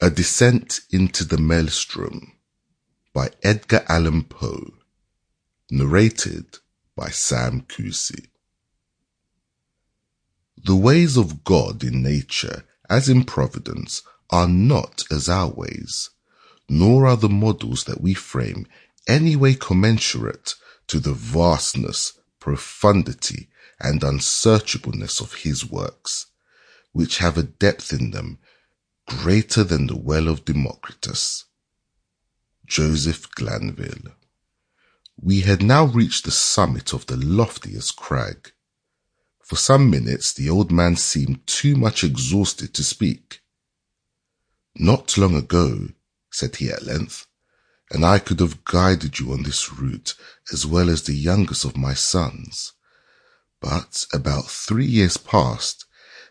A Descent into the Maelström by Edgar Allan Poe. Narrated by Sam Kusi. The ways of God in nature, as in providence, are not as our ways, nor are the models that we frame any way commensurate to the vastness, profundity, and unsearchableness of his works, which have a depth in them greater than the well of Democritus. Joseph Glanville. We had now reached the summit of the loftiest crag. For some minutes the old man seemed too much exhausted to speak. "Not long ago," said he at length, "and I could have guided you on this route as well as the youngest of my sons. But about 3 years past,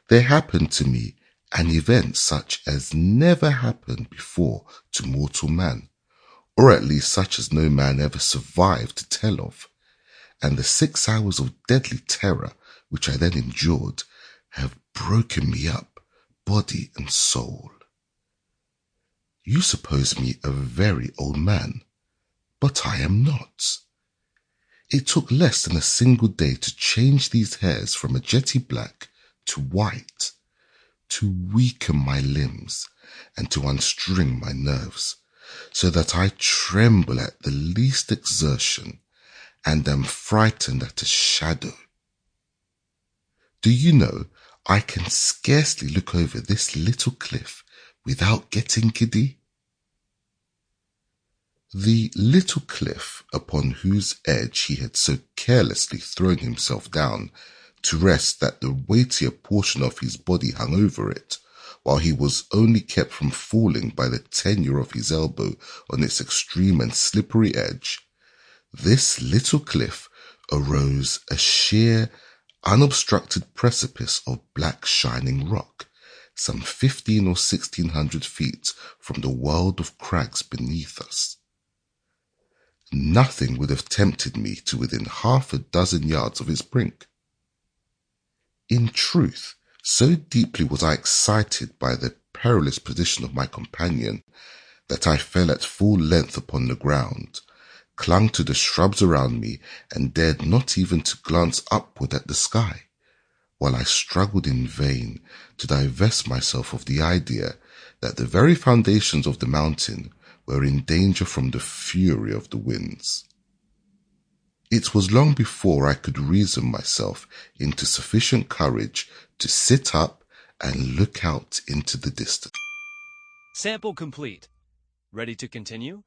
there happened to me an event such as never happened before to mortal man, or at least such as no man ever survived to tell of, and the 6 hours of deadly terror which I then endured have broken me up, body and soul. You suppose me a very old man, but I am not. It took less than a single day to change these hairs from a jetty black to white, to weaken my limbs and to unstring my nerves, so that I tremble at the least exertion and am frightened at a shadow. Do you know, I can scarcely look over this little cliff without getting giddy?" The little cliff upon whose edge he had so carelessly thrown himself down to rest that the weightier portion of his body hung over it, while he was only kept from falling by the tenure of his elbow on its extreme and slippery edge, this little cliff arose a sheer, unobstructed precipice of black shining rock, some 15 or 1600 feet from the world of crags beneath us. Nothing would have tempted me to within 6 yards of its brink. In truth, so deeply was I excited by the perilous position of my companion that I fell at full length upon the ground, clung to the shrubs around me, and dared not even to glance upward at the sky, while I struggled in vain to divest myself of the idea that the very foundations of the mountain were in danger from the fury of the winds. It was long before I could reason myself into sufficient courage to sit up and look out into the distance. Sample complete. Ready to continue?